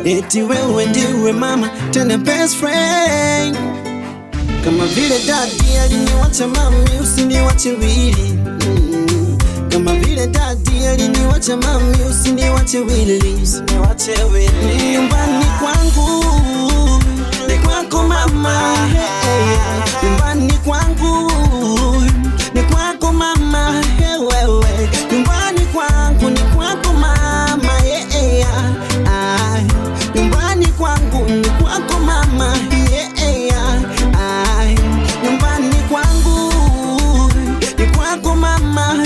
Eti wewe ndiwe mama tena best friend. Kama vile daddy aliniwacha mami, usiniwache wili. Kama vile daddy aliniwacha mami, usiniwache wili. Usiniwache wili. Nyumbani kwangu ni kwako mama, nyumbani kwangu ni kwako mama, wewe. Nyumbani kwangu ni kwako mama, nyumbani kwangu ni kwako mama, nyumbani kwangu ni kwako mama,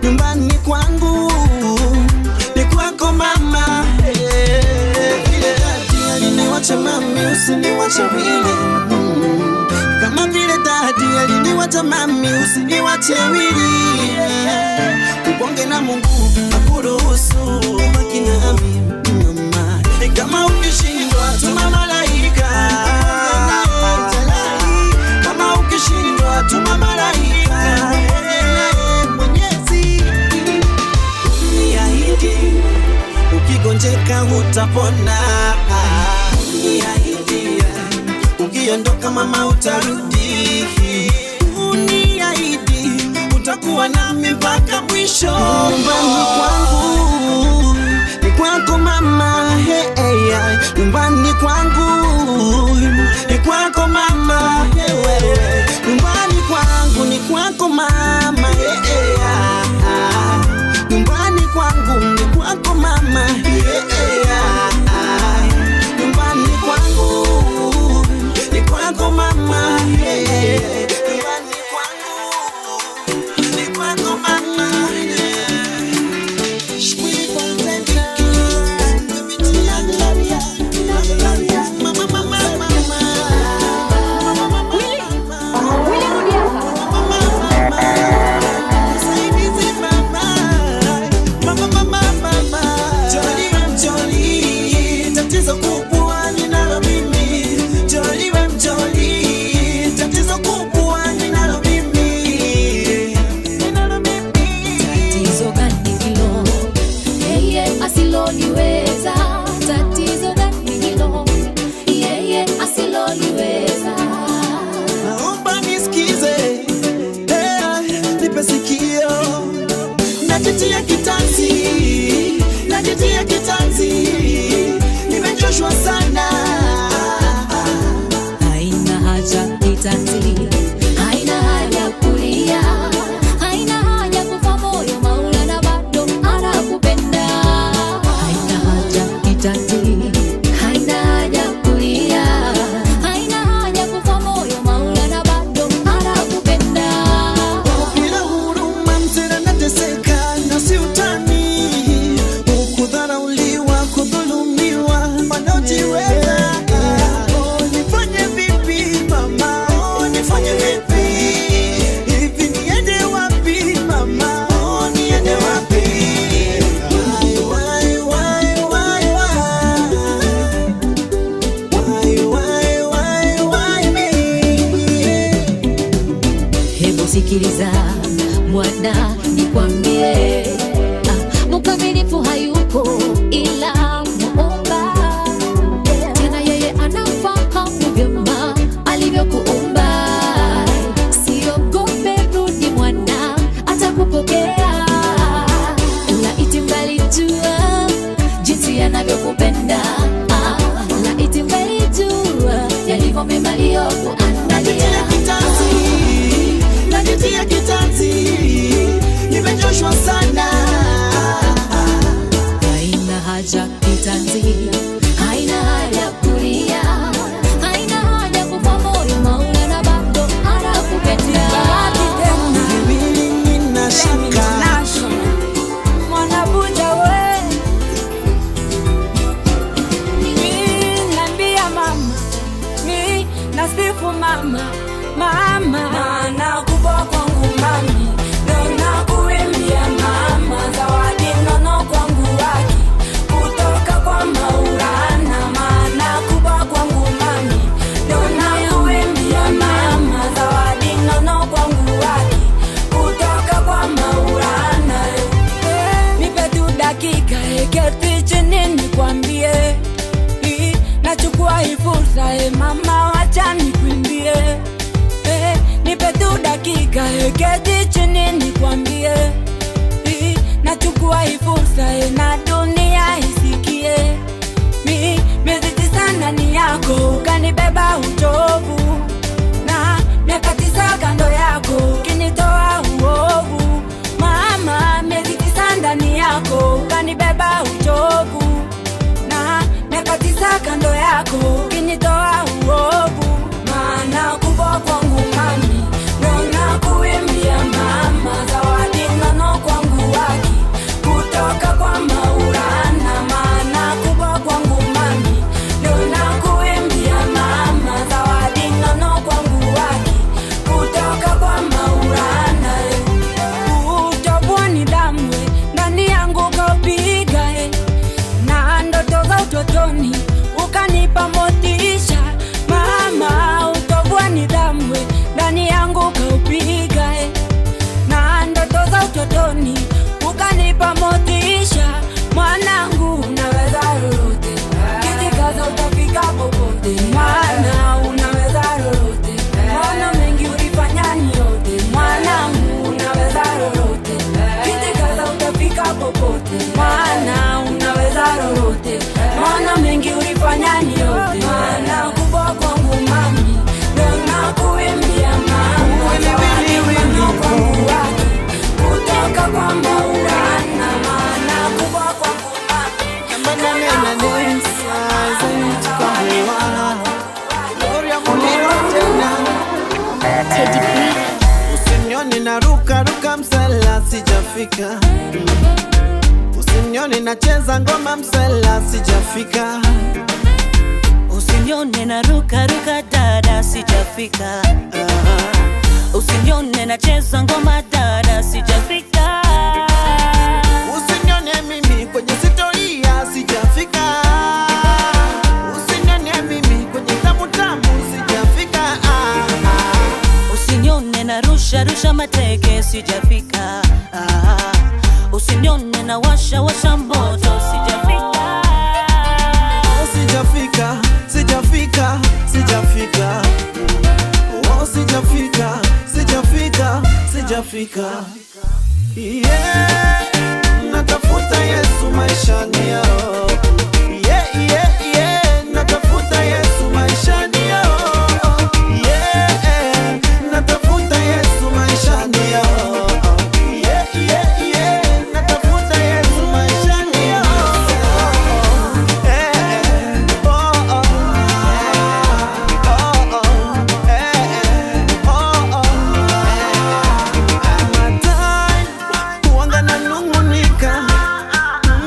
nyumbani kwangu ni kwako mama. Vile daddy aliniwacha mami, usiniwache wili. Kama vile daddy aliniwacha mami, usiniwache wili. Ubonge na Mungu akuruhusu ubaki nami mama. Kama ukishindwa tuma malaika, kama ukishindwa tuma malaika. Mwenyezi uniahidi, ukigonjeka utapona. Uniahidi, ukiondoka mama utarudi. Uniahidi, utakuwa nami mpaka mwisho. Nyumbani kwangu ni kwako mama, nyumbani kwangu ni kwako mama, nyumbani kwangu ni kwako mama, nyumbani kwangu ni kwako mama, nyumbani kwangu ni kwako mama, nyumbani kwangu ni kwako mama. kitanzi, nimechoshwa sana. Haina haja kitanzi, haina haja kulia, haina haja kufa moyo, Maulana bado anakupenda. Haina haja kitanzi, haina haja kulia, haina haja kufa moyo, Maulana bado anakupenda. Bila huruma mzee nateseka na si utani, ukudharauliwa, kudhulumiwa, wanaojiweza. Nifanye vipi mama, nifanye vipi? Hivi niende wapi mama, niende wapi? Why me? Hebu sikiliza mwana, nikwambie, mkamilifu hayupo ila Muumba. Tena yeye anafahamu vyema alivyokuumba. Siogope, rudi mwana, atakupokea. Laiti mngalijua jinsi anavyokupenda, laiti mngalijua yalivyo mema aliyokuandalia. Najitia kitanzi, nimechoshwa sana. Haina haja kitanzi, haina haja kulia, haina haja kufa moyo, Maulana bado anakupenda. Mimi nina shaka. Mwanabuja we, mi nambia mama, mi nasifu mama, mama. Maana kubwa kwangu mami, ndo nakuimbia mama. Zawadi nono kwangu waki, kutoka kwa Maulana. Maana kubwa kwangu mami, ndo nakuimbia mama. Zawadi nono kwangu waki, kutoka kwa Maulana. Nipe tu dakika, keti chini nikwambie, nachukua hii fursa, mama, wacha nikuimbie. Nipe tu dakika, keti chini nikwambie, nachukua hii fursa na dunia isikie. Miezi 9 ndani yako, ukanibeba uchovu, na miaka 9 kando yako, ukinitoa uovu. Mama, miezi 9 ndani yako, ukanibeba uchovu, na miaka 9 kando yako, ukinitoa uovu. Maana kubwa kwangu mami, ndo nakuimbia mama. Zawadi nono kwangu waki, kutoka kwa Maulana. Maana kubwa kwangu mami, ndo nakuimbia mama. Zawadi nono kwangu waki, kutoka kwa Maulana. Utobwa ni damu ndani yangu kaupiga, na ndoto za utotoni ukanipa motisha. Mama, utobwa ni damu ndani yangu kaupiga, na ndoto za utotoni ukanipa motisha. Mwanangu, unaweza lolote, kijikaza utafika popote. Mwana, unaweza lolote, maana mengi ulifanya ni yote. Mwanangu, unaweza lolote, kijikaza utafika popote. Mwana, unaweza lolote, maana mengi ulifanya ni yote. Maana kubwa kwangu mami, ndo nakuimbia mama. Zawadi nono kwangu waki, kutoka kwa Maulana. Maana kubwa kwangu mami, Usinione na ruka msela sijafika, usinione nacheza ngoma msela sijafika, usinione na ruka dada sijafika, usinione nacheza ngoma dada sijafika, usinione mimi kwenye sitoria sijafika, usinione mimi kwenye tamu sijafika, usinione na rusha mateke sijafika, usinione na washa moto sijafika, sijafika, oh sijafika, yeah. Natafuta Yesu maishani yao. Yeah, yeah, yeah, natafuta Yesu maishani yao. Yeah, natafuta Yesu maishani yao. Yeah, yeah, yeah, natafuta Yesu maishani yao.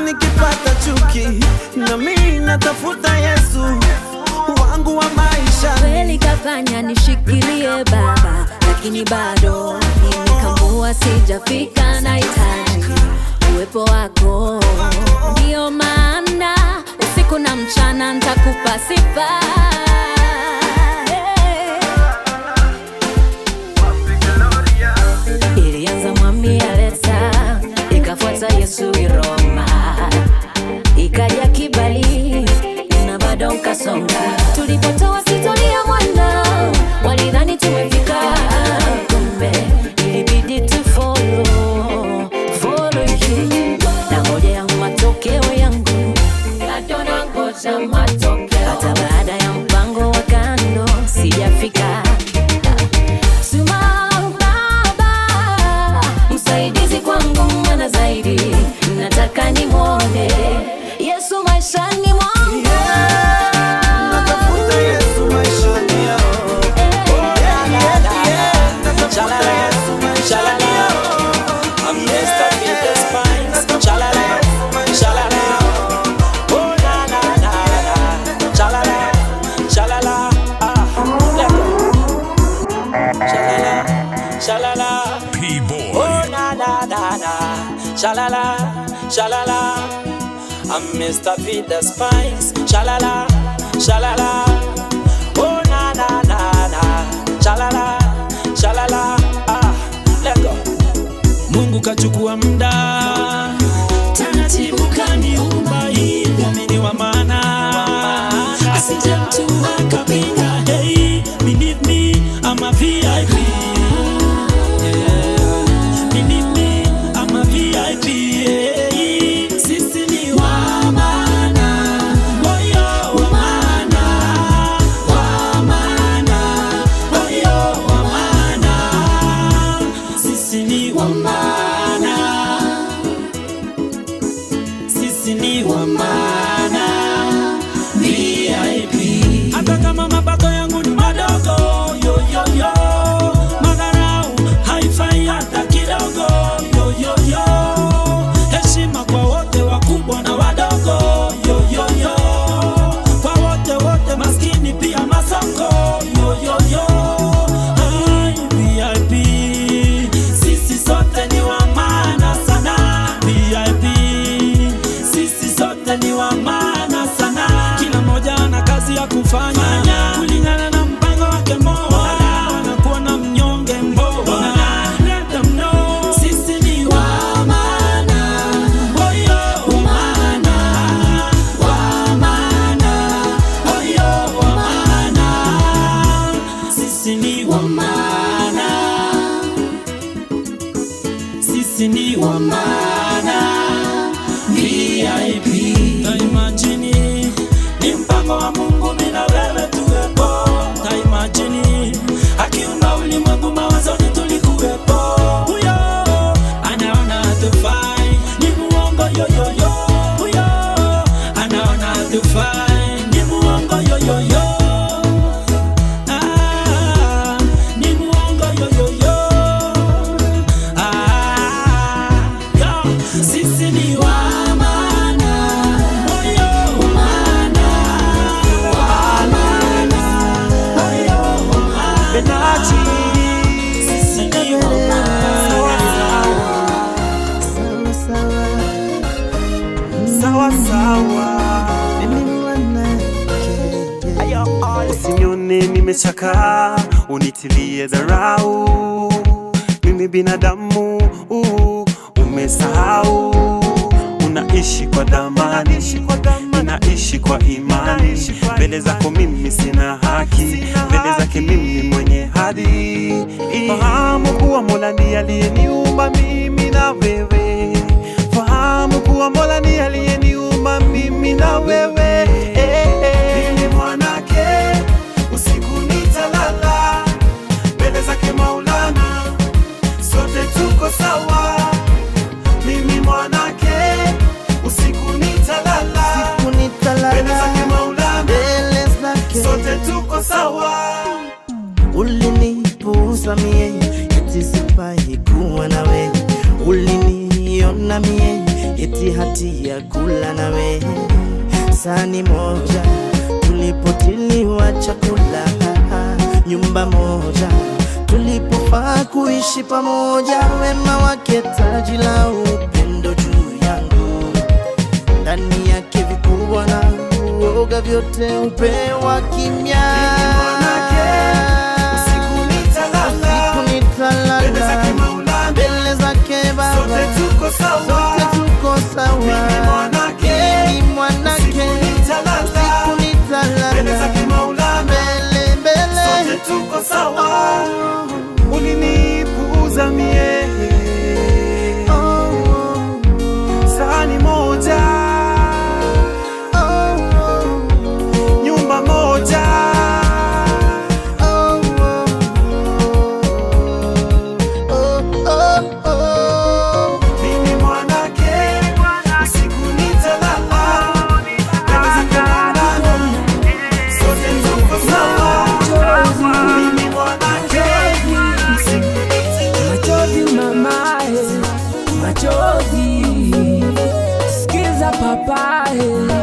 Nikipata chuki na mimi natafuta Yesu wangu wa maisha. Kweli kafanya nishikilie Baba, lakini bado nimekamua, sijafika. Nahitaji uwepo wako, ndio maana usiku na mchana nitakupa sifa. Ilianza mwami Aleta, ikafuata Yesu Roma, ikaja kibali na bado nkasonga. Tulipotoa sitoria mwana, walidhani tumefika, kumbe ilibidi tu follow you. Na ngoja ya matokeo yangu, bado nangoja matokeo. Hata baada ya mpango wa kando sijafika. Msaidizi kwangu mwana zaidi, nataka nimwone Yesu maishani mwangu. Natafuta Yesu maishani yao. Yeah, yeah, yeah, natafuta Yesu maishani yao. I'm Mr. Peter Spines. Chalala, chalala. Oh na na na na. Chalala, chalala. Chalala, chalala. P-Boy. Oh na na na na. Chalala, chalala. I'm Mr. Peter Spines. Chalala, chalala. Oh na na na na. Chalala, chalala. Let's go. Mungu kachukua muda, taratibu kaniumba hivi, mimi wa maana, asije mtu akapinga. Hey, believe me, I'm a VIP. Yeah, believe me, I'm a VIP. Hey, sisi ni wa maana, oyo wa maana, wa maana, oyo wa maana, sisi ni wa maana, sisi ni wa maana, VIP. Hata kama mapato yangu ni madogo, yo yo yo, madharau haifai hata kidogo, yo yo yo, heshima kwa wote wakubwa na wadogo, yo yo yo, kwa wote wote, maskini pia masoko, yo yo yo, hai VIP. Sisi sote ni wa maana sana, VIP. Sisi sote ni wa maana sana. Kila mmoja ana kazi ya kufanya kulingana na mpango wake Mola. Wanakuwa na mnyonge mboga, let them know sisi ni wa maana, oyo wa maana, wa maana, oyo wa maana, sisi ni wa maana, sisi ni wa maana, VIP. Imagine ni mpango wa Mungu, mimi na wewe tuwepo. Imagine akiumba ulimwengu, mawazoni tulikuwepo. Huyo anaona hatufai, ni muongo yo yo yo. Huyo anaona hatufai, ni muongo yo yo yo. Ni muongo yo yo yo. Yo, sisi ni wa maana, oyo wa maana, wa maana, oyo wa maana, sisi ni wa maana. Sawa sawa, mimi usinione nimechakaa, unitilie dharau. Mimi binadamu, umesahau. Unaishi kwa dhamani, ninaishi kwa imani. Mbele zako mimi sina haki, mbele zake mimi mwenye hadhi. Fahamu kuwa Mola ndiye aliyeniumba mimi na wewe. Fahamu kuwa najua Mola ni aliyeniumba mimi na wewe. Mimi mwanake, usiku nitalala mbele zake Maulana, sote tuko sawa. Mimi mwanake, usiku nitalala mbele zake Maulana, sote tuko sawa. Ulinipuuza mie eti sifai kuwa nawe, uliniona mie eti hatia kula nawe. Sahani moja tulipotiliwa chakula, nyumba moja tulipofaa kuishi pamoja. Wema wake taji la upendo juu yangu, ndani yake vikubwa na uoga vyote upewa kimya. Mbele zake Maulana, mbele zake Baba, sote tuko sawa. Mimi mwanake, usiku nitalala mbele zake Maulana, sote tuko sawa. Ulinipuuza mie, sahani moja, nyumba moja.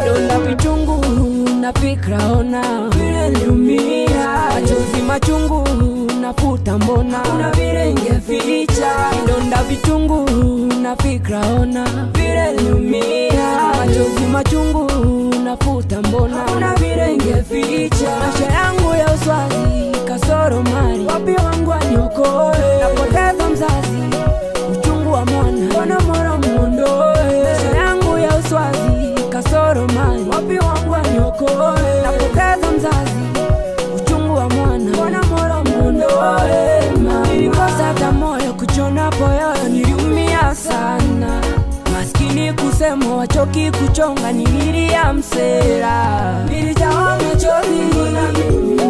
Donda vichungu na fikra, ona vile niliumia. Machozi machungu nafuta, mbona kuna vile ningeficha. Donda vichungu na fikra, ona vile niliumia. Machozi machungu nafuta, mbona kuna vile ningeficha. Maisha yangu ya uswazi kasoro mali, wapi wangu aniokoe. Napoteza mzazi, uchungu wa mwana, mbona mora muondoe. Maisha yangu ya uswazi kasoro mali, wapi wangu aniokoe. Napoteza mzazi, uchungu wa mwana, mbona mora muondoe. Nilikosa hata moyo kuchona poyoyo, niliumia sana. Maskini kusema wachoki kuchonga, nililia msera. Nilijawa machozi,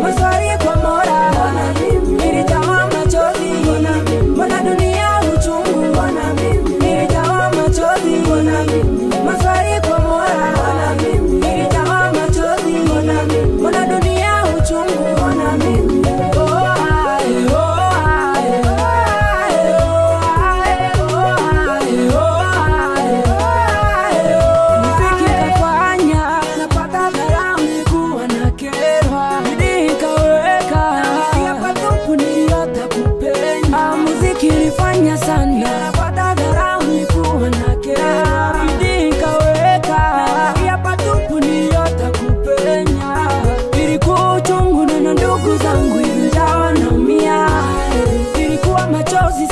maswali kwa Mola. Nilijawa machozi, mbona dunia uchungu. Nilijawa machozi, maswali kwa Mola. Nilijawa machozi, mbona dunia uchungu.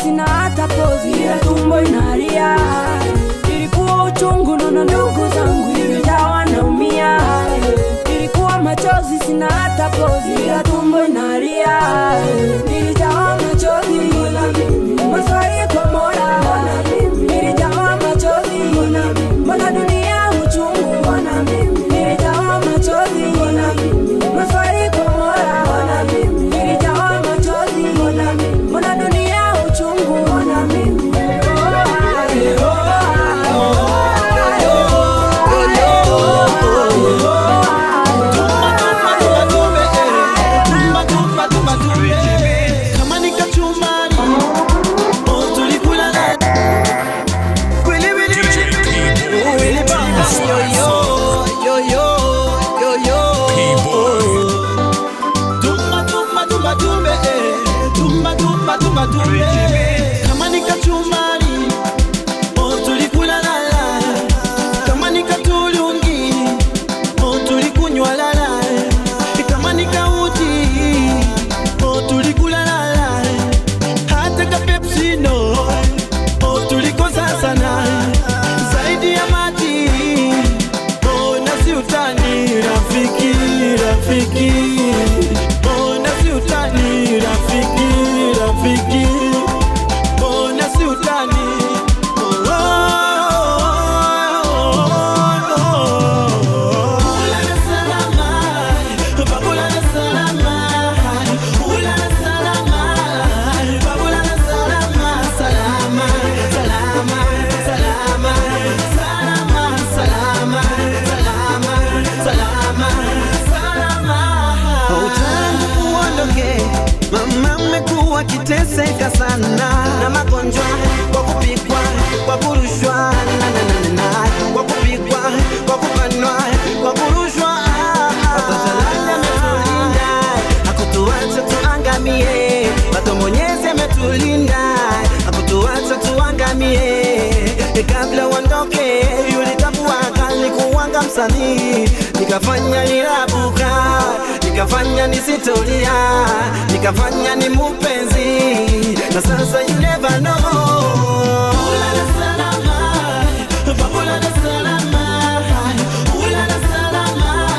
Sina hata pozi, ila tumbo inalia. Ilikuwa uchungu na ndugu zangu, ilijawa naumia. Ilikuwa machozi, sina hata pozi, ila tumbo inalia. Nilijawa machozi, maswali kwa Mola. Nilijawa machozi, mbona dunia uchungu. Nilijawa machozi, maswali kwa Mola. Nilijawa machozi, mbona dunia uchungu. Kama nikachumari, oh tulikula lala. Kama nikatulungi, oh tulikunywa lala. Kama nikauti, oh tulikula lala. Hata ka Pepsi no, oh tulikosa sana. Zaidi ya maji, oh nasi utani rafiki, rafiki. Oh nasi utani rafiki, rafiki. Oh nasi utani niliteseka sana na magonjwa, kwa kupigwa, kwa kurushwa, kwa kupigwa, kwa kubanwa, kwa kurushwa. Jalali ametulinda, hakutuacha tuangamie. Bado Mwenyezi ametulinda, hakutuacha tuangamie. Kabla uondoke ulitambua kali kuwanga msanii, nikafanya nirabuka, nikafanya nisitolia, nikafanya ni mpenzi, na sasa you never know. Ulala salama, babulala salama, ulala salama,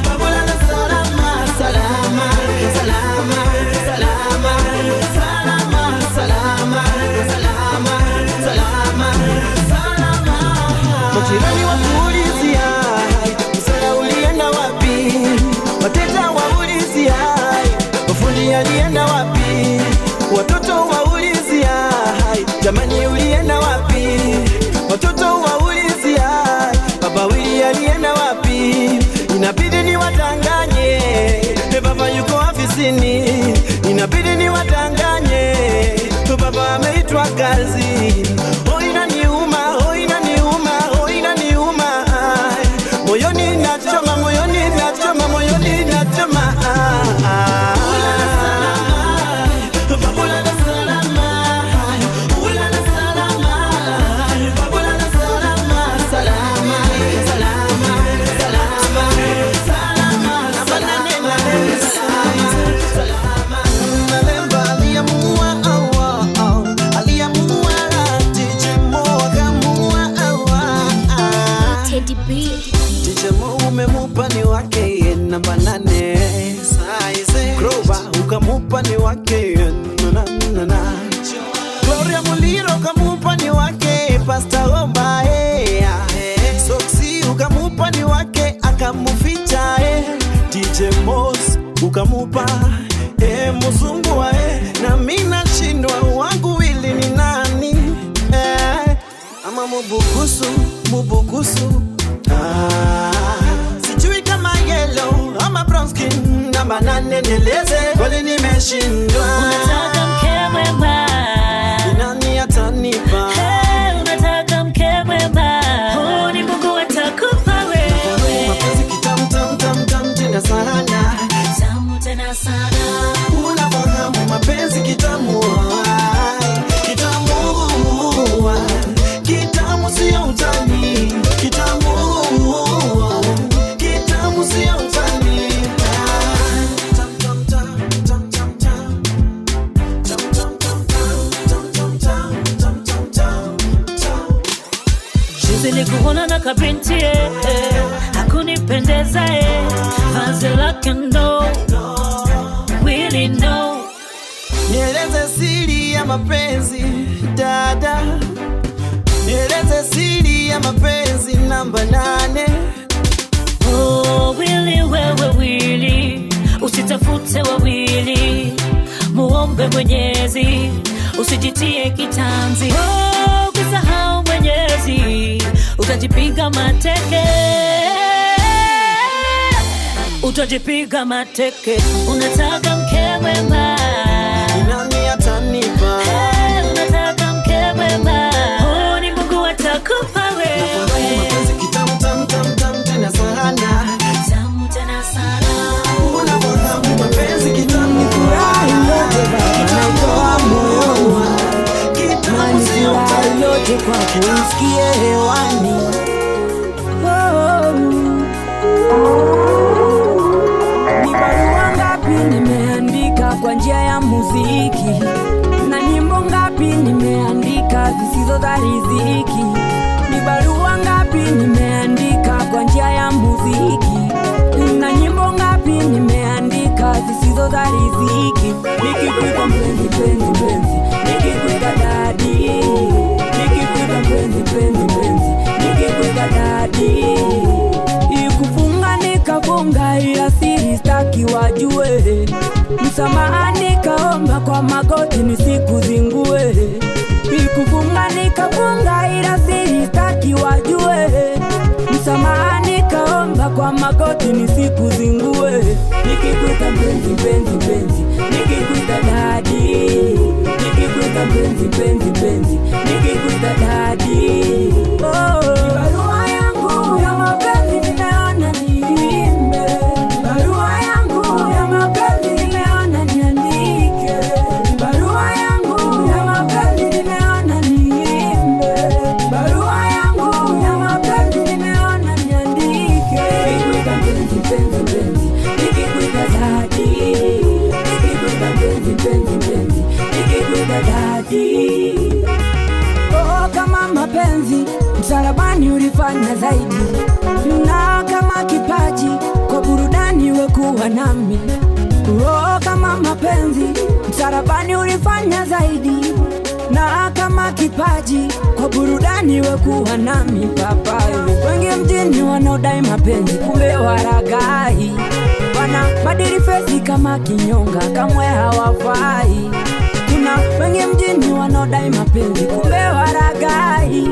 babulala salama, salama, salama, salama, salama, salama, salama, salama, salama. Majirani wakuulizia, msala ulienda wapi? Wateja waulizia, mafundi alienda wapi? Watoto waulizia, jamani ulienda wapi? Watoto waulizia, baba wili alienda wapi? Inabidi ni watanganye, baba yuko afisini. Inabidi ni watanganye, baba ameitwa kazi. Oh inaniuma, oh inaniuma, oh inaniuma. Moyoni nachoma, moyoni nachoma, moyoni nachoma. Ulala salama, babulala salama, ulala salama, babulala salama, salama, salama, salama, salama, salama, salama. Nalemba aliamua awa, aliamua DJ Mo akamua awa. Teddy B. DJ Mo umemupa ni wake namba 8 size. Grover ukamupa ni wake na Gloria Muliro ukamupa ni wake Pastor Omba Soxy ukamupa ni wake akamuficha DJ Moss ukamupa mzungu na mimi nashindwa wangu wili ni nani ama mubukusu sijui kama yellow ama brown skin namba 8 nieleze kweli nimeshindwa. Unataka mke mwema, Ni nani atanipa? hey, unataka mke mwema, huu ni Mungu atakupa wewe. Mapenzi kitamu tam tam tam tena sana, Tamu tena sana, unafahamu mapenzi kitamu kitamu kitamu sio utani, kitamu kitamu sio utani. Tam tam tam tam tam tam tam tam tam tam tam tam tam. Juzi nilikuona na kabinti hakunipendeza vazi lake ndo really know. Nieleze siri ya mapenzi dada, nieleze siri ya mapenzi namba 8. Oh, wili wewe wili, usitafute wawili, muombe Mwenyezi, usijitie kitanzi. Oh, ukisahau Mwenyezi, utajipiga mateke, utajipiga mateke. Unataka mke mwema, Ni nani atanipa? hey, unataka mke mwema, huu ni Mungu atakupa wewe. Mapenzi kitamu tam tam tam tena sana, Tamu tena sana, unafahamu mapenzi kitamu Ni furaha yote Baba naitoa moyoni, kitamu ni sio furaha utani. yote kwa kuisikia hewani. Ni barua ngapi nimeandika kwa njia ya muziki, na nyimbo ngapi nimeandika zisizo za riziki. Ni barua ngapi nimeandika kwa njia ya muziki, na nyimbo ngapi nimeandika zisizo za riziki. Nikikuita mpenzi penzi penzi, nikikuita dadi, nikikuita mpenzi penzi penzi, nikikuita dadi. Ikufunga nikafunga ila siri staki wajue, msamaha nikaomba kwa magoti nisikuzingue. Ikufunga nikafunga ila siri staki wajue, msamaha nikaomba kwa magoti nisikuzingue. Nikikuita mpenzi penzi penzi, nikikuita dadi, nikikuita dadi. Oh, kama mapenzi msalabani ulifanya zaidi, na kama kipaji kwa burudani wekuwa nami. Oh, kama mapenzi msalabani ulifanya zaidi, na kama kipaji kwa burudani wekuwa nami. Papa, wengi mjini wanaodai mapenzi kumbe waragai, wana badili fesi kama kinyonga kamwe hawafai. Kuna wengi mjini wanaodai mapenzi kumbe waragai,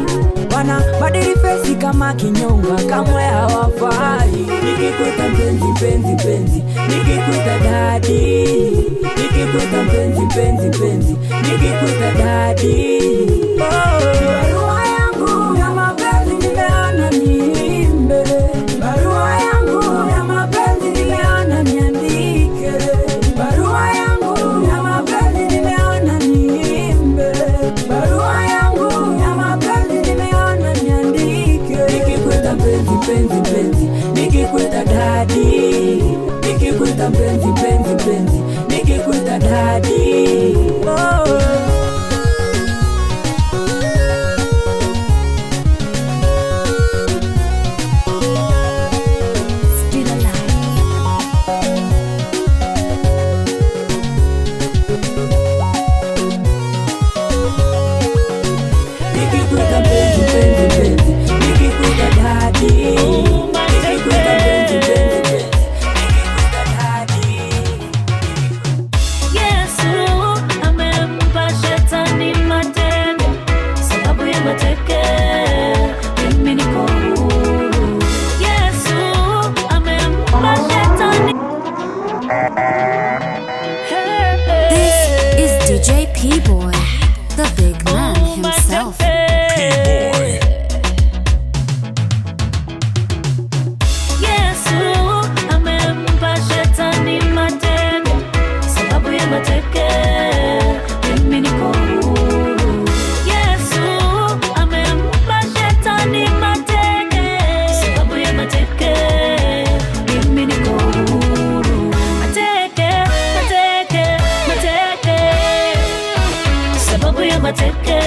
wana badili fesi kama kinyonga kamwe hawafai. Nikikuita mpenzi mpenzi mpenzi, nikikuita dadi, nikikuita mpenzi mpenzi mpenzi, nikikuita dadi. Barua yangu ya mapenzi nimeona niimbe, barua yangu ya mapenzi nimeona niandike, barua yangu ya mapenzi nimeona niimbe, barua yangu ya mapenzi nimeona niandike. Nikikuita mpenzi mpenzi mpenzi, nikikuita dadi, nikikuita mpenzi mpenzi mpenzi, nikikuita dadi. P-Boy, the big man himself. P-Boy. Yesu amempa shetani mateke, sababu ya mateke mimi niko huru. Yesu amempa shetani mateke, sababu ya mateke mimi niko huru. Mateke, mateke, mateke, sababu ya mateke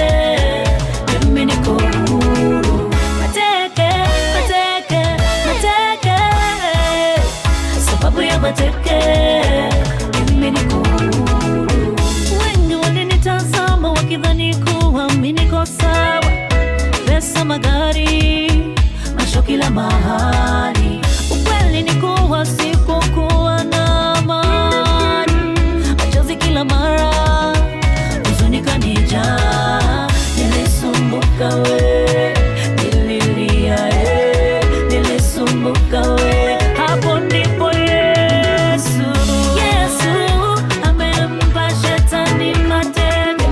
mimi niko huru. Mateke, mateke, mateke, sababu ya mateke mimi niko huru. Wengi walinitazama wakidhani kuwa mimi niko sawa, pesa, magari, maisha kila mahali. Ukweli ni kuwa sikuwa na amani, machozi kila mara, huzuni kanijaa. Nilisumbuka we, nililia nilisumbuka we. Hapo ndipo Yesu amempa shetani mateke,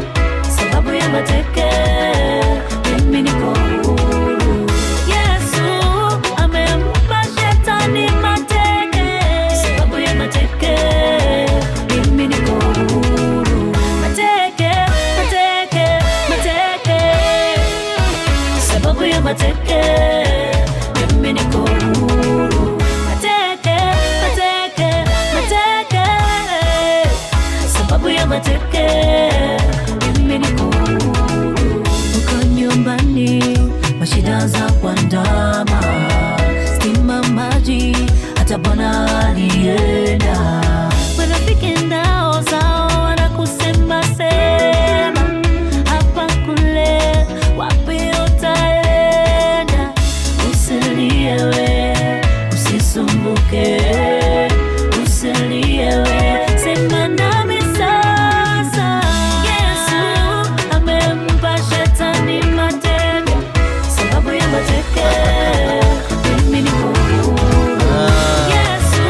sababu ya mateke mimi niko huru. Yesu amempa shetani mateke, sababu ya mateke mimi niko huru. Mateke, mateke, mateke, sababu ya mateke mimi niko huru. Mateke, mateke, mateke, sababu ya mateke mimi niko huru. Uko nyumbani mashida za kuandama, stima, maji, hata Bwana alienda. Marafiki nao zao wanakusema sema, hapa kule wapi utaenda. Usilie we, usisumbuke, usilie we, sema nami sasa. Yesu amempa shetani mateke, sababu ya mateke mimi niko huru. Yesu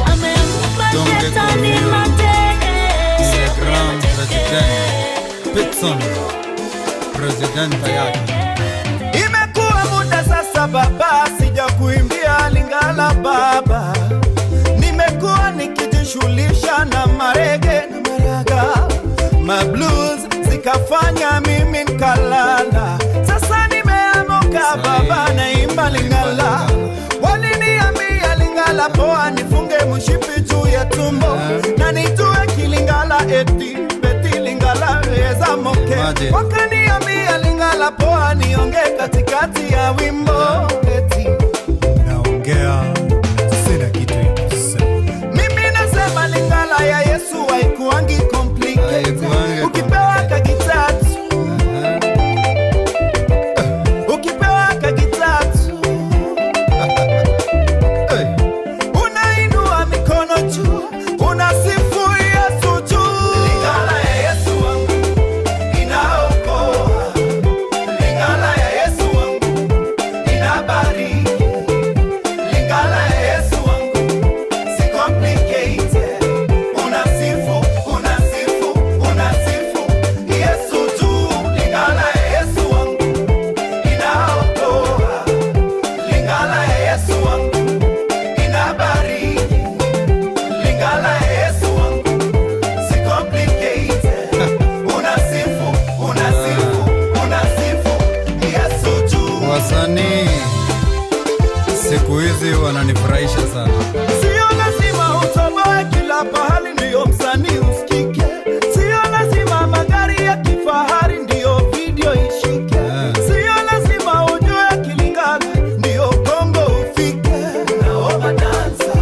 amempa shetani mateke, Pitson, presidenta yake. Imekuwa muda sasa baba, sija kuimbia Lingala baba. Nimekuwa nikijishughulisha na marege na maraga, mablues zikafanya mimi nikalala. Sasa nimeamuka baba, naimba Lingala. Waliniambia Lingala poa, nifunge mshipi juu ya tumbo na nitue kilingala eti beti Lingala. Wasemaje? Wakaniambia Lingala poa nionge katikati ya wimbo eti naongea sina kitu ya kusema. mimi nasema Lingala ya Yesu haikuangi complicated. Ukipewa kagitatu ukipewa kagitatu unainua mikono juu unasifu Yesu juu. Lingala ya Yesu wangu inaokoa. Lingala ya Yesu wangu inabariki. Lingala ya Yesu wangu si complicated. Unasifu, unasifu, unasifu Yesu juu. Lingala ya Yesu wangu inaokoa. Lingala ya Yesu wangu inabariki. Lingala ya Yesu wangu si complicated. Unasifu, unasifu, unasifu Yesu juu. Wasanii siku hizi wananifurahisha sana. Sio lazima utoboe kila pahali ndio msanii usikike. Sio lazima magari ya kifahari ndio video ishike. Sio lazima ujue Kilingala ndio Kongo ufike. Naomba dansa,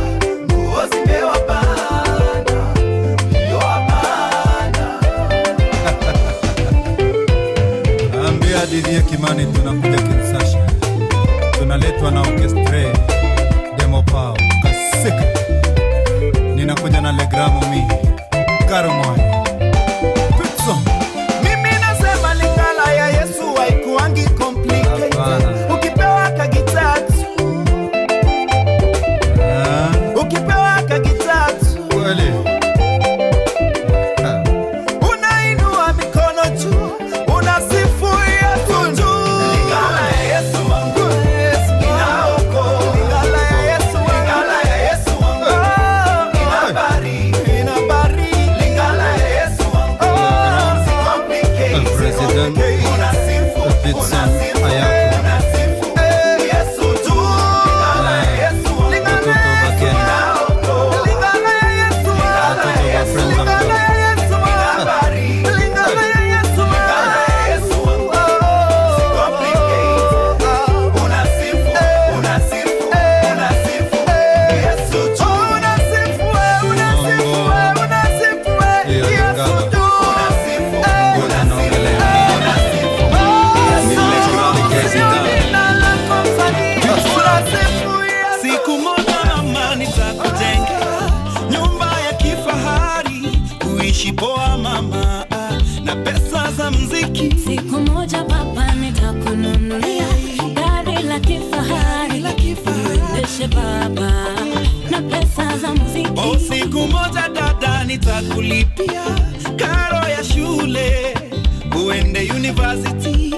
nguo zimewabana, ndio wabana. Ambia Didie Kimani tunakuja Kinshasa. Tunaletwa na orchestre Demo Pao Kasika. Ninakuja na Legramo mi Karumoy Pitson. Mimi nasema Lingala ya Yesu haikuangi complicated. Hapana. Ukipewa kagitatu ukipewa kagitatu Kweli. unainua mikono juu unasifu Yesu juu. Lingala ya Yesu wangu inaokoa. Lingala ya Yesu wangu, Lingala ya Yesu wangu inabariki. Inabariki. Lingala ya Yesu wangu si complicated. President Unasifu, Pitson unasifu, Ayako. unasifu Yesu juu. Lingala ya Yesu wangu Watoto wa Kenya. inaokoa. Lingala ya Yesu wangu, Watoto wa Friends of Lingala God. ya Yesu wangu, Lingala ya Yesu wangu, Lingala ya Yesu wangu si complicated. Unasifu, unasifu, unasifu Yesu juu. Unasifu, unasifu, unasifu Yesu juu. Unasifu, unasifu, unasifu Yesu. Siku moja mama nitakujenga nyumba ya kifahari, kuishi poa mama, na pesa za mziki. Siku moja baba nitakununulia gari la kifahari, uendeshe baba na pesa za muziki. Oh, siku moja dada nitakulipia karo ya shule, uende university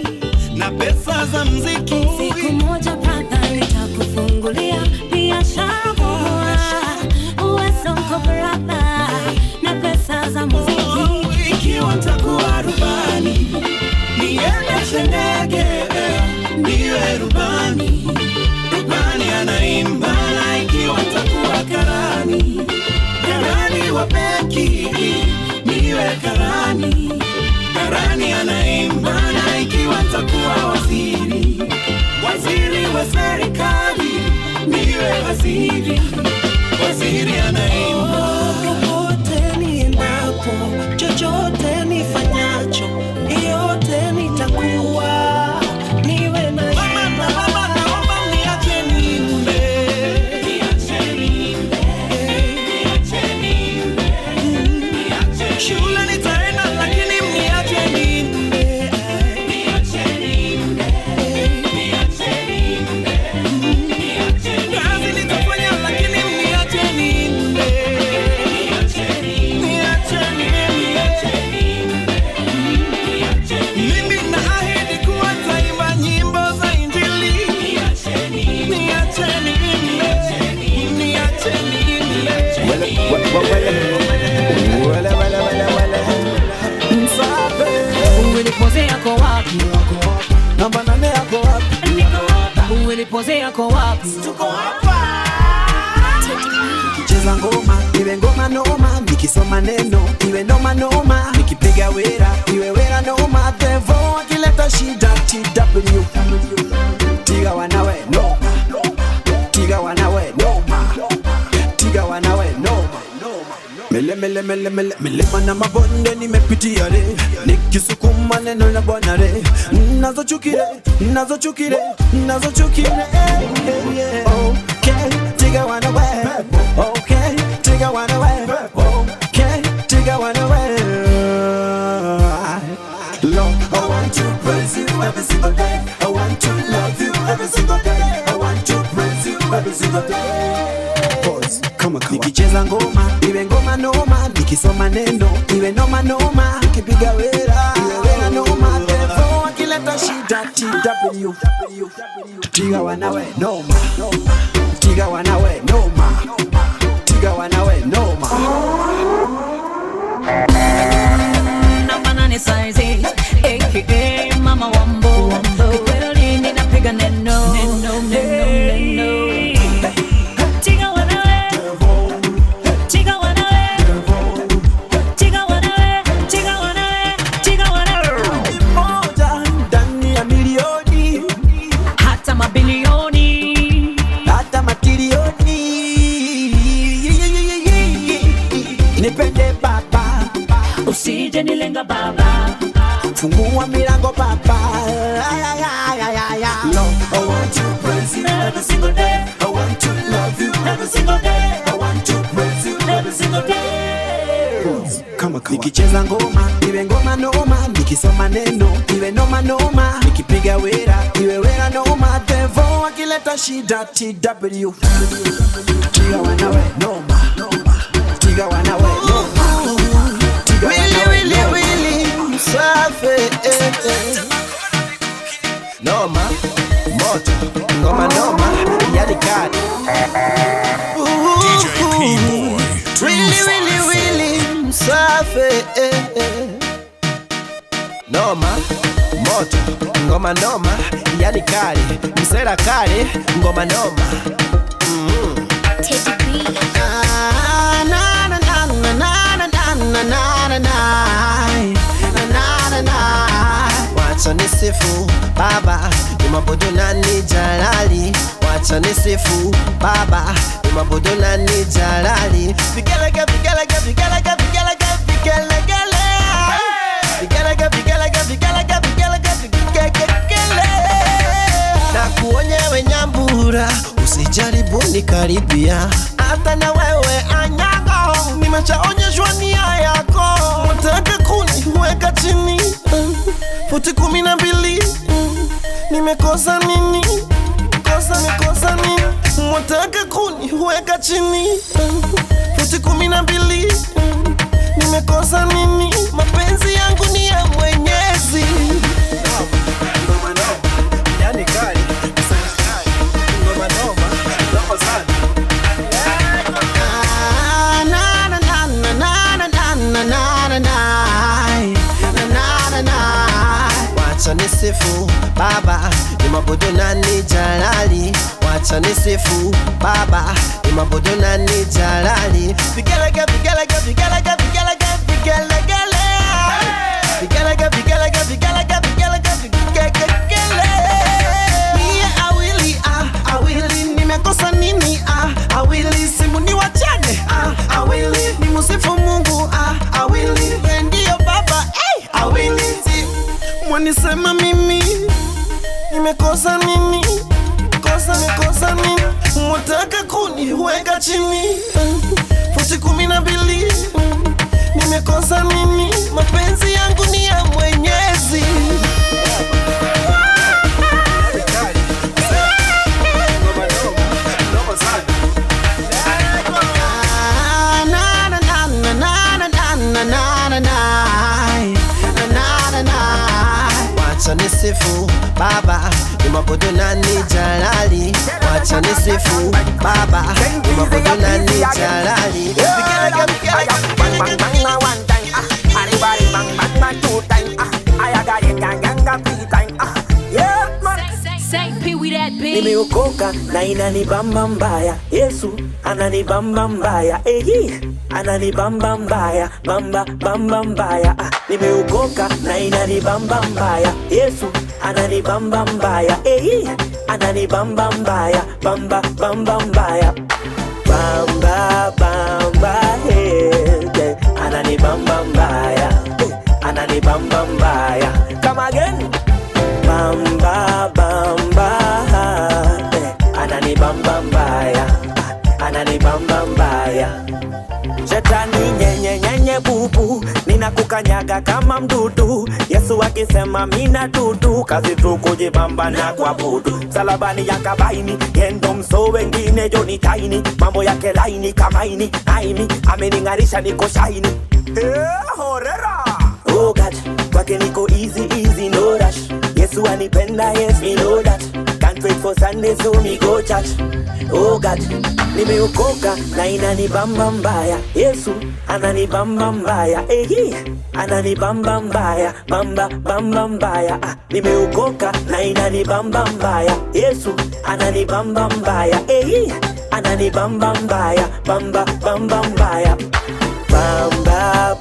na pesa za mziki. Siku moja brother nitakufungulia biashara kubwa, uwe soko brother na pesa za muziki. Oh, ikiwa nitakuwa rubani niendeshe ndege, niwe rubani, rubani anaimba. Na ikiwa nitakuwa karani, karani wa benki, niwe karani, karani anaimba. Na ikiwa nitakuwa waziri, waziri wa serikali, niwe waziri, waziri anaimba. Popote niendapo, chochote nifanyacho, yote nitakuwa niwe na mama, naomba niache niimbe, niache niimbe, niache niimbe, niache shule nitaenda lakini niache niimbe, niache niimbe, niache niimbe, niache kazi nitafanya lakini niache niimbe, niache niimbe, niache niimbe, niache niimbe. Mimi naahidi kuwa nitaimba nyimbo za Injili, niache niimbe, niache niimbe, niache niimbe. Uwenipoze yako wapi? Namba 8 yako wapi? Niko hapa. Uwenipoze yako wapi? Tuko hapa. Nikicheza ngoma iwe ngoma noma, nikisoma neno iwe noma noma, nikipiga wera iwe wera noma. wakileta shida TW. Tiga wanawe noma, tiga wanawe noma, tiga wanawe noma. Milima na mabonde nimepitia re, nikisukuma neno la Bwana re. Nazochukire okay, tiga wanawe. Okay, tiga wanawe. Okay, tiga wanawe. Lord, I want to praise you every single day. I want to love you every single day. I want to praise you every single day. Boys, come on. Nikicheza ngoma, iwe ngoma noma. Nikisoma neno, iwe noma noma. Nikipiga wera, iwe wera noma. Therefore, wakileta shida TW. Tiga wanawe noma, tiga wanawe noma, tiga wanawe noma. Nafanani size, aka Mama Wambo. Kikwelo nini napiga neno. Tiga wanawe, tiga wanawe, tiga wanawe, tiga wanawe, tiga wanawe. Moja ndani ya milioni, Hata mabilioni, hata matilioni. Nipende baba, usije nilenga baba. fungua milango baba. Lord, I want to praise you every single day. I want to love you every single day. I want to praise you every single day. Kama nikicheza ngoma, iwe ngoma noma. Nikisoma neno, iwe noma noma. Nikipiga wera, iwe wera noma. Devil wakileta shida TW. Tiga wanawe noma, tiga wanawe noma, tiga wanawe noma. Safi, noma, moto, ngoma noma, yani kali. DJ P-Boy, Really, safi, noma, moto, ngoma noma, yani kali. Msela kali, ngoma noma. Wacha nisifu Baba, nimabudu na nijalali. Wacha nisifu Baba, nimabudu na nijalali. Vigelegele, vigelegele, vigelegele, vigelegele, vigelegele. Vigelegele, vigelegele, vigelegele, vigelegele, vigelegele. Na kuonyewe Nyambura, usijaribu nikaribia. Hata na wewe anyago, nimeshaonyeshwa nia yako. Unataka kuniweka chini, futi 12. Nimekosa nini? Kosa nini? Unataka kuniweka chini, futi 12. Nimekosa nini? Mapenzi yangu ni ya Mwenyezi. Yani kali, ngoma noma, noma sana. Wacha nisifu Baba, nimabudu na nijalali. Wacha nisifu Baba, nimabudu na nijalali. Vigelegele, vigelegele, vigelegele, vigelegele, vigelegele. Vigelegele, vigelegele, vigelegele, vigelegele, vigelegele. Mie awili, nimekosa nini? Awili, simu ni wachane. Awili, ni musifu Mungu. Awili, ndio Baba. Awili, mwanisema mimi nimekosa nini? Kosa nini? Mwataka kuniweka chini, futi 12. Nimekosa nini? Mapenzi yangu ni ya Mwenyezi. Wacha nisifu Baba, nimabudu na nijalali. Wacha nisifu Baba, nimabudu na nijalali. Nimeokoka na inanibamba mbaya, Yesu ananibamba mbaya. ananibamba mbaya, bamba mbaya. Nimeokoka na inanibamba mbaya. Yesu ananibamba mbaya, ananibamba mbaya, bamba mbaya. Bamba hey, ananibamba mbaya, ananibamba mbaya. Come again. Bamba ananibamba mbaya, ananibamba mbaya. Shetani nyenye bubu, ninakukanyaga kama mdudu. Yesu akisema mina dudu, kazi tu kujibamba na kuabudu. Salabani yakabaini, yendo mso wengine joni taini. Mambo yake laini kama ini, ameningarisha niko shaini. Horera. Oh God, kwake niko easy, no rush. Yesu anipenda, yes me know that. Can't wait for Sunday so me go church. Oh God, nimeokoka na inanibamba mbaya. Yesu ananibamba mbaya, ananibamba mbaya, bamba mbaya. Nimeokoka na inanibamba mbaya. Yesu ananibamba mbaya, ananibamba mbaya, bamba mbaya.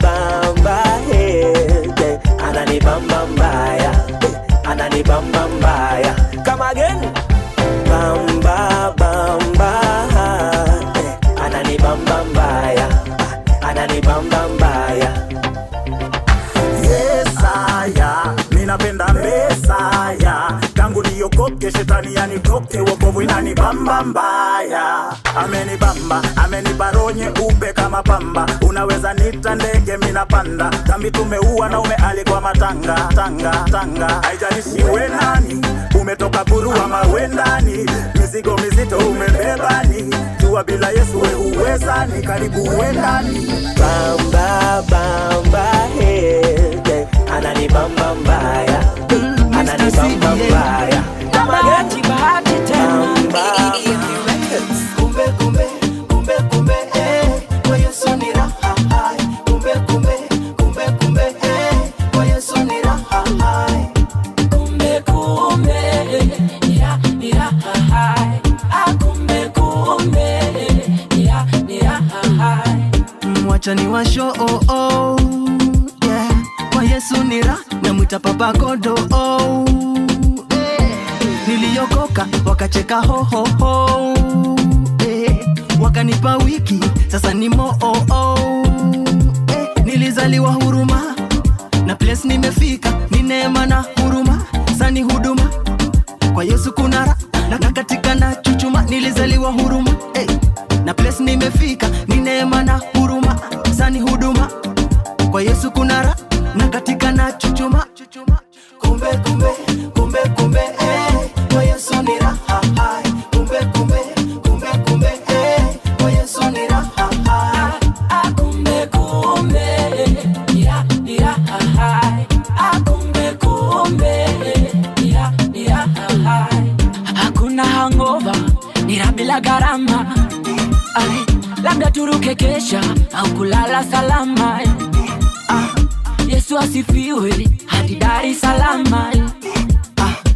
Bamba hey, ananibamba mbaya, ananibamba mbaya. Come again. Bamba ananibamba mbaya, ananibamba mbaya. Yesaya, minapenda Mesaya. Tangu niokoke shetani yanitoke, wokovu inanibamba mbaya. Amenibamba, amenibaronye upe kama pamba. Unaweza nita ndege minapanda. Dhambi tumeua na alikuwa matanga, tanga. Haijalishi we nani, umetoka buru ama wendani. Mizigo mizito umebebani. Jua bila Yesu we uwezani, karibu wendani. Bamba hey, ananibamba mbaya, ananibamba mbaya. Bahati tena. Kumbe, kwa Yesu ni raha. Kumbe, kwa Yesu ni raha. Kumbe, ni raha. Kumbe, ni raha. Mwacha ni washo yeah. Kwa Yesu ni raha, namwita Papa Godo Niliokoka wakacheka ho wakanipa wiki sasa ni nilizaliwa huruma na place nimefika ni neema na huruma sani huduma kwa Yesu kuna raha na katika na chuchuma. Nilizaliwa huruma na place nimefika ni neema na huruma sani huduma kwa Yesu kuna raha na katika na chuchuma. Kumbe kwa Yesu ni raha. Kumbe kwa Yesu ni raha. Kumbe, ni raha. Kumbe, ni raha. Hakuna hangover, ni raha bila gharama. Labda turuke kesha au kulala salama. Yesu asifiwe hadi Dar es Salaam.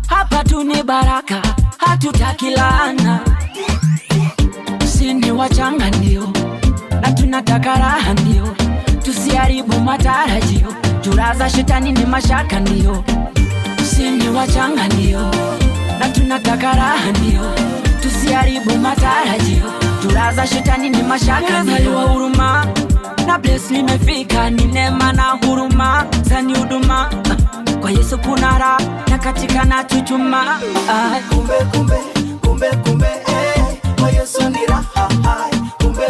Hapa tu ni baraka, hatutaki laana. Sisi wachanga ndio, na tunataka raha ndio. Tusiharibu matarajio, turaza shetani ni mashaka ndio. Sisi wachanga ndio, na tunataka raha ndio. Tusiharibu matarajio, turaza shetani ni mashaka ndio. Huruma na bless nimefika ni neema na huruma zani huduma kwa Yesu kuna raha na katika na chuchuma. Kumbe kwa Yesu ni raha. Kumbe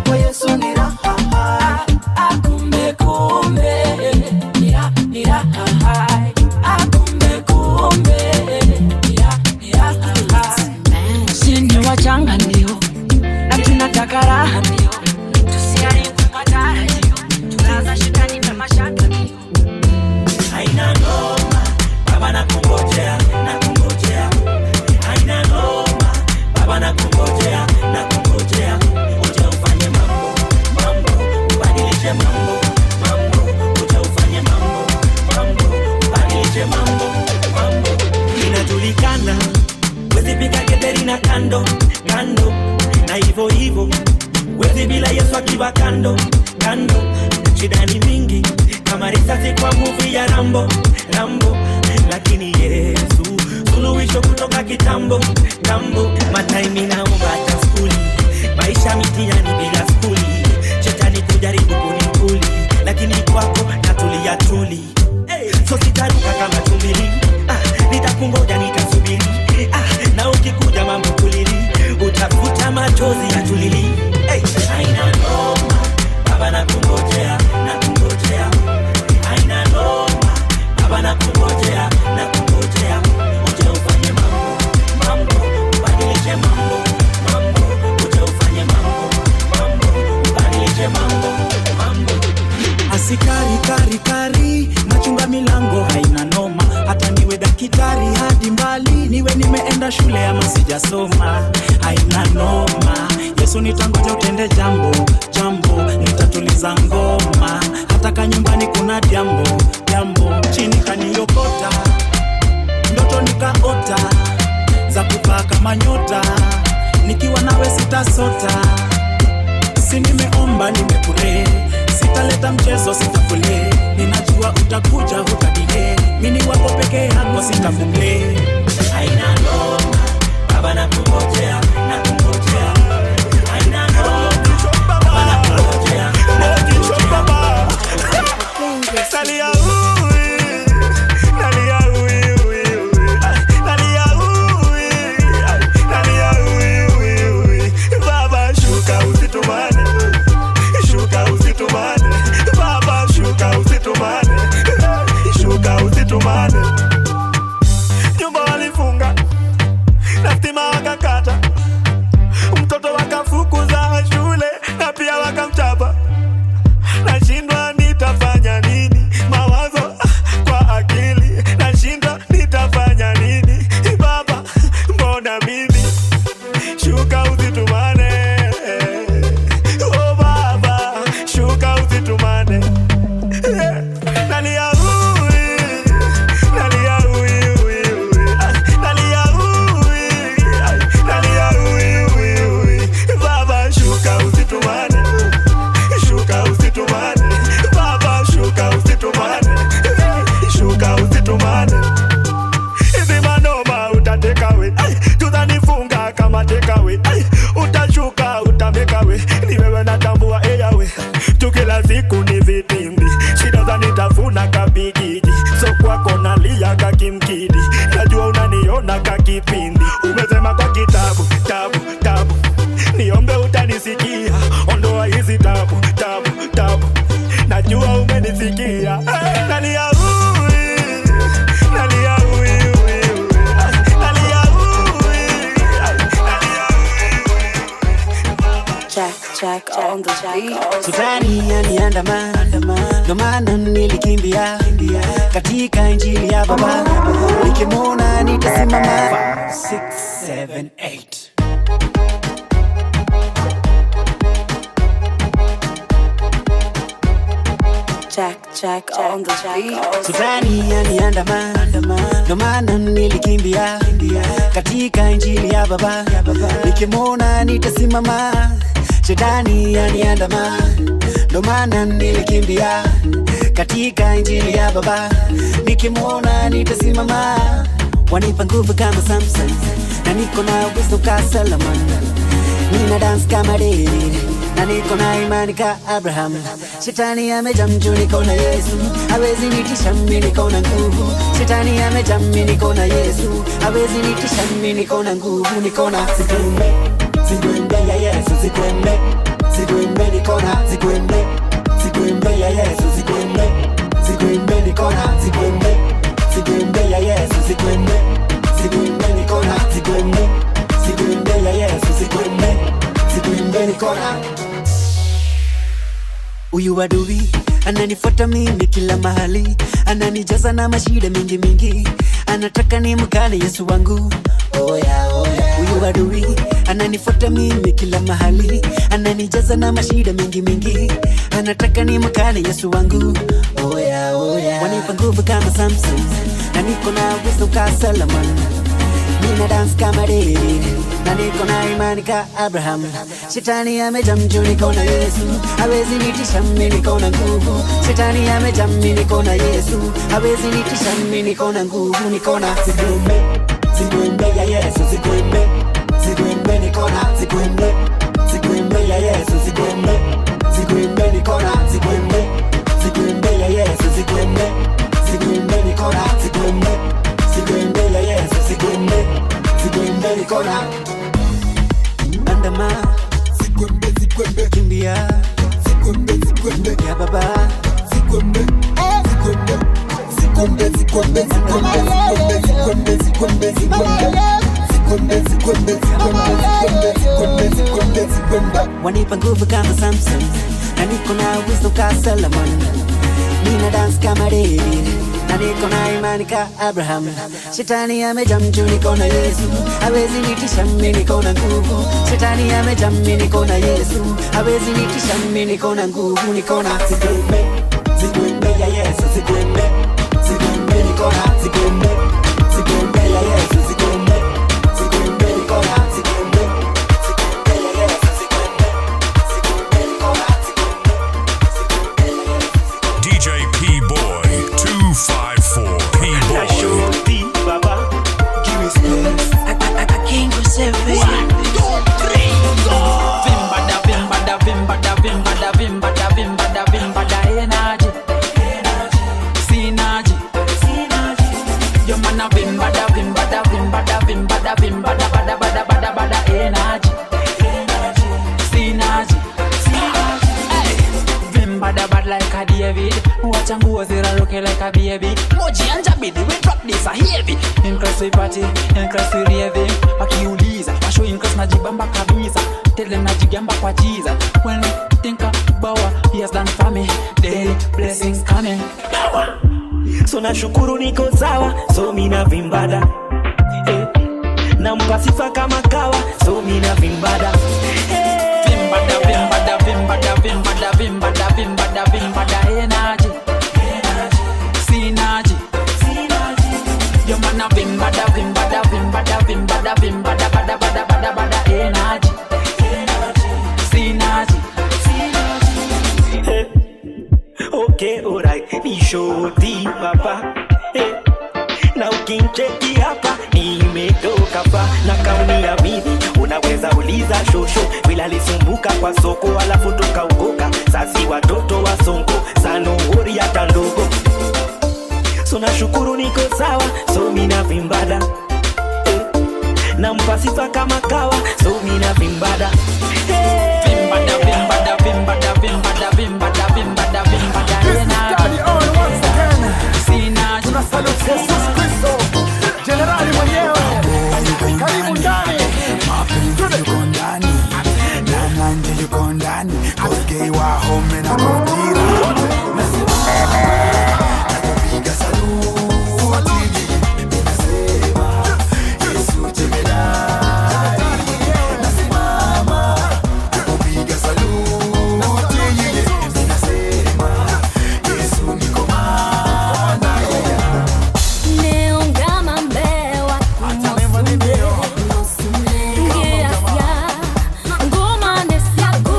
kwa Yesu ni raha. Kumbe ni raha. Kumbe ni raha. Sisi wachanga ndio, na tunataka raha ndio. Tusiharibu matarajio, turaza shetani na mashaka ndio. Haina noma, kama nakungojea ukiwa kando kando. Shida ni mingi kama risasi kwa movie ya Rambo Rambo, lakini Yesu suluhisho kutoka kitambo tambo. Mataimi naomba hata skuli, maisha mitihani bila skuli. Shetani kujaribu kunikuli, lakini kwako natulia tuli. So sitaruka kama tumbili, nitakungoja nitasubiri. Na ukikuja mambo kulili, utafuta machozi ya tulili. Haina noma, baba nakungojea, nakungojea. Haina noma, baba nakungojea, nakungojea. Uje ufanye mambo, mambo, ubadilishe mambo, mambo. Uje ufanye mambo, mambo, ubadilishe mambo, mambo. Asikari kari kari, nachunga milango haina noma. Hata niwe daktari hadi mbali, niwe nimeenda shule ama sijasoma, haina noma. Yesu nitangoja utende jambo jambo, nitatuliza ngoma. Hata kanyumbani kuna jambo jambo, chini kaniokota, ndoto nikaota za kupaa kama nyota. Nikiwa nawe sitasota, si nimeomba nimepure. Sitaleta mchezo sitafule, ninajua utakuja hutadile. Mini wako peke yako sitafule. Haina noma, baba nakungojea, nakungojea. Haina noma, baba nakungojea, nakungojea. Nalia ui, nalia ui ui ui, nalia ui, nalia ui ui. Baba shuka usitumane, shuka usitumane. Baba shuka usitumane, shuka usitumane. Nyumba walifunga na stima wakakata, mtoto wakafukuza shule na pia wakamchapa. Nashindwa nitafanya nini, mawazo kwa akili. Nashindwa nitafanya nini, baba mbona mimi. Shuka usitumane, oh baba shuka usitumane. Nalia ui, nalia ui ui ui, nalia ui, nalia ui ui ui. Baba shuka usitumane, shuka usitumane. Baba shuka usitumane, shuka usitumane. Hizi manoma utateka we, tutanifunga kama teka we. Utashuka utameka we, ni wewe natambua eyawe. Tukila siku ni vitimbi, shida za nitafuna kabigiji. So kwako nalia kakimkidi, najua unaniona kakipindi. Umesema kwa kitabu, tabu, tabu, niombe utanisikia. Ondoa hizi tabu, tabu, tabu, najua umenisikia. Nalia ui, nalia ui ui ui, nalia ui, nalia ui. Jack on the beat. Sudani yaniandama, ndo maana nilikimbia katika injili ya baba. Nikimwona nitasimama. 5, 6, 7, 8. Jack on the beat. Sudani yaniandama, ndo maana nilikimbia katika injili ya baba. Nikimwona nitasimama. Shetani yaniandama, ndo maana nilikimbia katika injili ya baba. Nikimwona nitasimama. Wanipa nguvu kama Samson, na niko na wisdom ka Solomon. Nina dance kama David, na niko na imani ka Abraham. Shetani amejaa mjuu, niko na Yesu, hawezi nitisha mimi, niko na nguvu. Shetani amejaa mimi, niko na Yesu, hawezi nitisha mimi, niko na nguvu. Niko na zigwembe, zigwembe ya Yesu, zigwembe, zigwembe niko na zigwembe, zigwembe ya Yesu, zigwembe, zigwembe niko na zigwembe, zigwembe ya Yesu, zigwembe, zigwembe niko na zigwembe, zigwembe ya Yesu, zigwembe, zigwembe niko na. Uyu adui ananifuata mimi kila mahali, ananijaza na mashida mingi mingi, anataka nimkane Yesu wangu. Oh yeah, oh yeah. Uyu adui ananifuata mimi kila mahali, ananijaza na mashida mingi mingi, anataka nimkane Yesu wangu. Oh yeah, oh yeah. Wanipa nguvu kama Samson, na niko na wisdom ka Solomon. Nina dance kama David, na niko na imani ka Abraham. Shetani amejaa mjuu, niko na Yesu, hawezi nitisha mimi, niko na nguvu. Shetani amejaa mimi, niko na Yesu, hawezi nitisha mimi, niko na nguvu, niko na ziguembe ya Yesu, ziguembe niko na ziguembe ya Yesu, ziguembe niko na ziguembe ya Yesu, ziguembe niko na ziguembe ya Yesu, ziguembe niko na andama ziguembe kimbia ziguembe ya baba ziguembe wanipa nguvu kama Samson, na niko na wisdom ka Solomon. Nina dance kama David, na niko na imani ka Abraham. Shetani amejaa mjuu, niko na Yesu, hawezi nitisha mimi, niko na nguvu. Shetani amejaa mimi, niko na Yesu, hawezi nitisha mimi, niko na nguvu, niko na ziguembe ya Yesu, ziguembe niko na ziguembe ya Yesu, ziguembe niko na ziguembe ya Yesu, ziguembe niko na DJ P-Boy 254 P-Boy. Shorty, baba, give me space. I can't go seven. 1, 2, 3, go. Vimbada energy. Synergy. Your man a vimbada energy. Synergy. Vimbada bad like a David. Watch and go zero looking like a baby. Moji and Jabidi, we drop this a heavy. Increase we party, increase we raving. Wakiuliza, washo increase na jibamba kabisa. Tell them na jigamba kwa Jesus. When we think about what he has done for me, daily blessings coming. So nashukuru niko sawa, so mina vimbada nampa sifa kama kawa, so mina vimbada Vimbada energy. Synergy. Your man a vimbada energy. Synergy. Okay, alright, ni shorty papa na ukincheki hapa nimetoka pa na kauni ya mimi unaweza uliza shosho bila lisumbuka kwa soko alafu tukaugoka sasi watoto wa songo sanongori hata ndogo. So nashukuru niko sawa, so mina vimbada nampa sifa kama kawa, so mina vimbada Vimbada energy. Synergy. Jesus Kristo, Generali mwenyewe, karibu ndani. Yuko ndani, na nanje yuko ndani, koskei wa home na kujira. Nakupiga saluti, ninasema Yesu jemedari. Nasimama, nakupiga saluti, ninasema Yesu ni komanda. Neungama mbewa kumosunde Ngeasya Ngoma nesyaku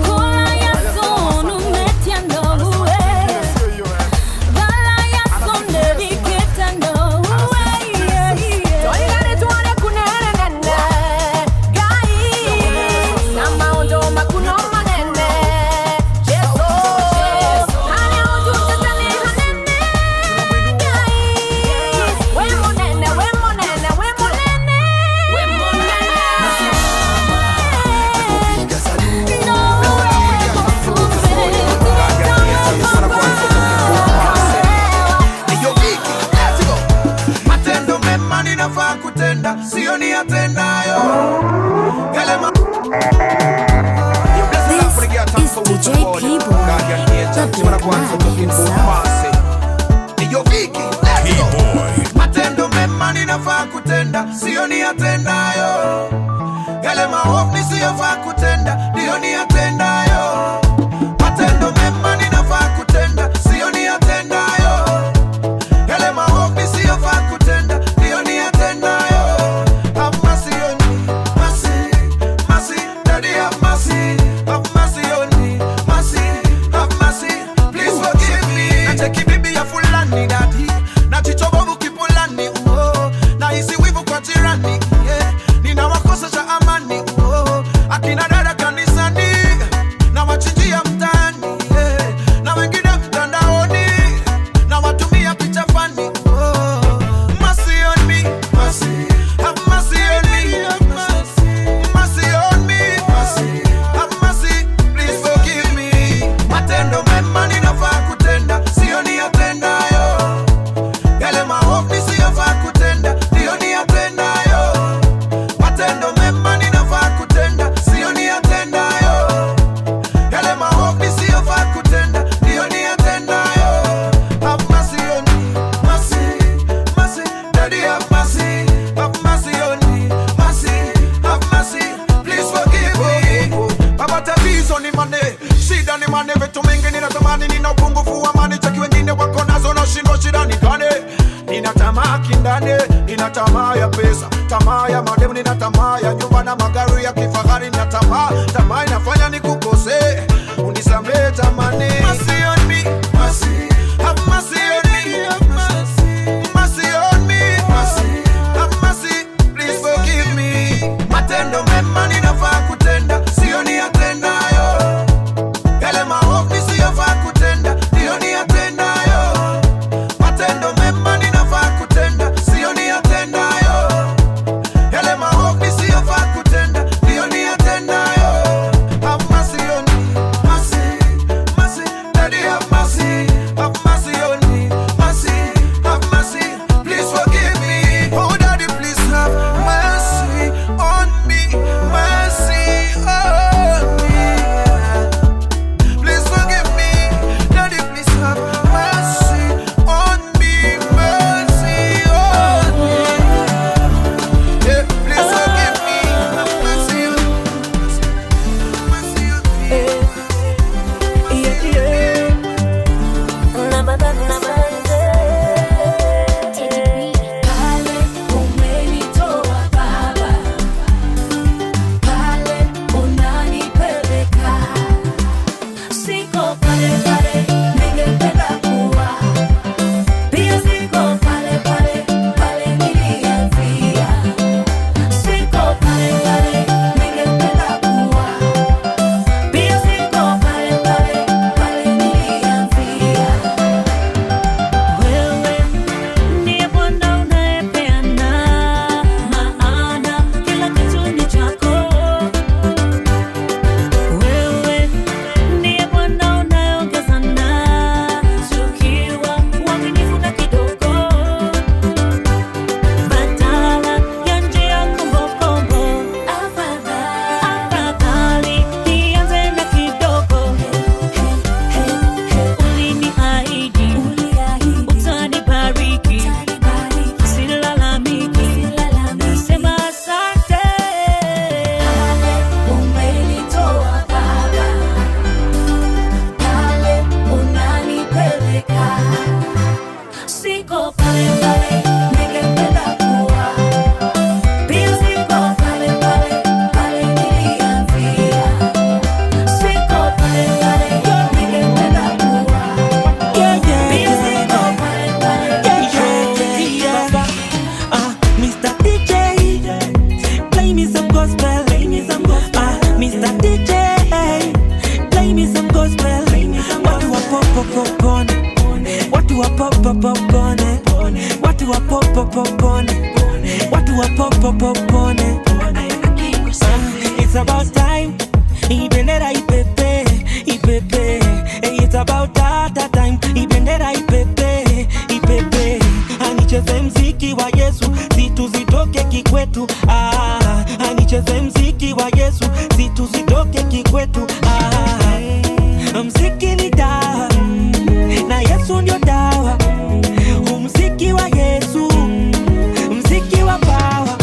Kola ya sonu metiando uwe Vala ya sonde viketando uwe Toigane tuone kunene nene Gai Sama ondo makuno manene Jeso Hane ondo tatale hanene Matendo mema ninafaa kutenda, sio ni yatendayo. This is DJ P-Boy, Matendo mema ninafaa kutenda, sio ni yatendayo. Yale maovu nisiyofaa kutenda, ndio ni yatendayo. Matendo mema ninafaa kutenda, sio ni yatendayo. Yale maovu nisiyofaa kutenda, ndio ni yatendayo. Ama sio nina tamaa ya pesa, tamaa ya mademu, nina tamaa ya nyumba na magari ya kifahari, na tamaa inafanya nikukosee, unisamehe tamani. Mercy on me, mercy, have mercy on me, have mercy on me, mercy, have mercy, please forgive me. Matendo mema ninafaa kutenda, sio niyatendayo. Yale maovu nisiyofaa kutenda, ndio niyatendayo. Matendo mema ninafaa kutenda, sio niyatendayo. Yale maovu nisiyofaa kutenda, ndio niyatendayo. Have mercy on me, mercy, mercy, Daddy have mercy, have mercy on me, mercy, have mercy, please forgive me. Oh Daddy, please have mercy on me, mercy on me. Please forgive me, Daddy, please have mercy on me, mercy on me. Yeah, please forgive me, have mercy on me, mercy on me. Pale umenitoa Baba, pale unanipeleka, siko pale pale ningependa kuwa, pia siko pale pale pale nilianzia, siko pale pale ningependa kuwa, pia siko pale pale pale nilianzia. Wewe ndiye Bwana unayepeana maana kila kitu ni chako. Wewe ndiye Bwana unayeongezana tukiwa uaminifu na kidogo, badala ya njia kombokombo. Afadhali nianze na kidogo. Uliniahidi utanibariki, silalamiki, nasema asante. Pale umenitoa Baba, pale unanipeleka, siko pale pale ningependa kuwa, pia siko pale pale pale nilianzia, siko pale pale ningependa kuwa, pia siko pale pale Mr. DJ, play me some gospel. Mr. DJ, play me some gospel. Watu wa pop pop pop on, watu wa pop pop pop on, watu wa pop pop pop on, watu wa pop pop pop on. It's about time, ibendera ipepe, ipepe. It's about that time, ibendera ipepe, ipepe. Anicheze mziki wa Yesu, zitu zitoke kikwetu. Anicheze mziki wa Yesu, zitu zitoke kikwetu. Mziki ni dawa, na Yesu ndio dawa. Mziki wa Yesu, mziki wa power.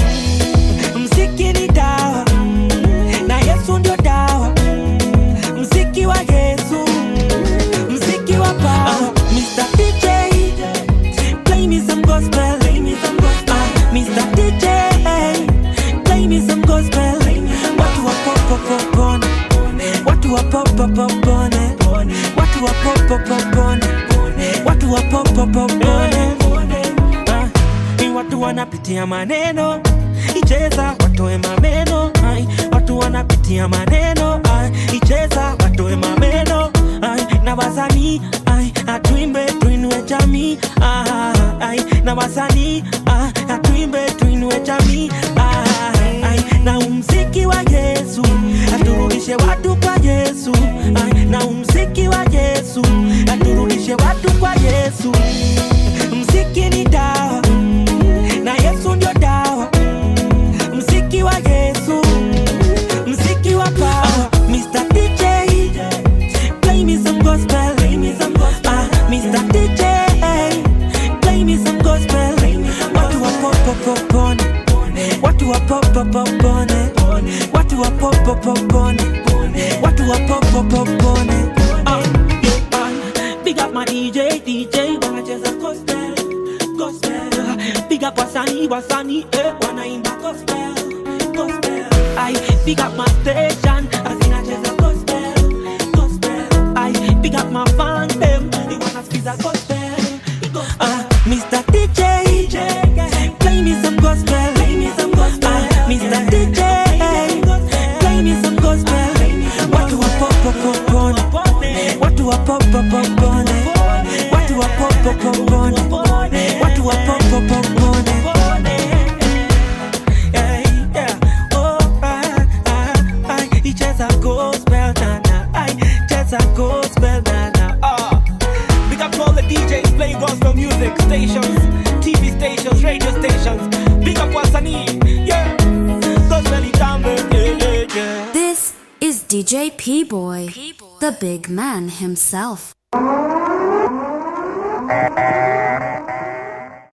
Mziki ni dawa, na Yesu ndio dawa. Mziki wa Yesu, mziki wa power. Mr. DJ, play me some gospel. Mr. DJ, play me some gospel. Watu wa pop pop pop on, watu wa pop pop pop on, watu wa pop pop pop on, watu wa pop pop pop on. Ni watu wanapitia maneno, icheza watoe mameno. Watu wanapitia maneno, icheza watoe mameno. Na wasanii atuimbe tuinue jamii, na wasanii atuimbe tuinue jamii. Na umziki wa Yesu aturudishe watu kwa Yesu. Na umziki wa Yesu aturudishe watu kwa Yesu. Mziki ni dawa, na Yesu ndio dawa. Mziki wa Yesu, mziki wa power. Mr. DJ, play me some gospel. Mr. DJ, play me some gospel. Watu wa pop pop pop on, watu wa pop pop pop on, watu wa pop pop pop on, watu wa pop pop pop on. Big up my DJ, wanacheza gospel, gospel. Big big up wasani, wanaimba gospel, gospel. I big up my station, as in a jazz gospel, gospel. I big up my fans, them, they wanna skiza gospel, gospel. Mr. DJ, play me some gospel, play me some gospel. Mr. DJ, play me some gospel. What do I pop up on? What do I pop up on? What do I pop up on? What do I pop up on? Yeah, oh, it's just a gospel, na. Just a gospel, na. Big up to all the DJs playing gospel music stations, TV stations, radio stations. Big up Wasani, yeah. Gospel Itambe, yeah. This is DJ P-Boy, the big man himself.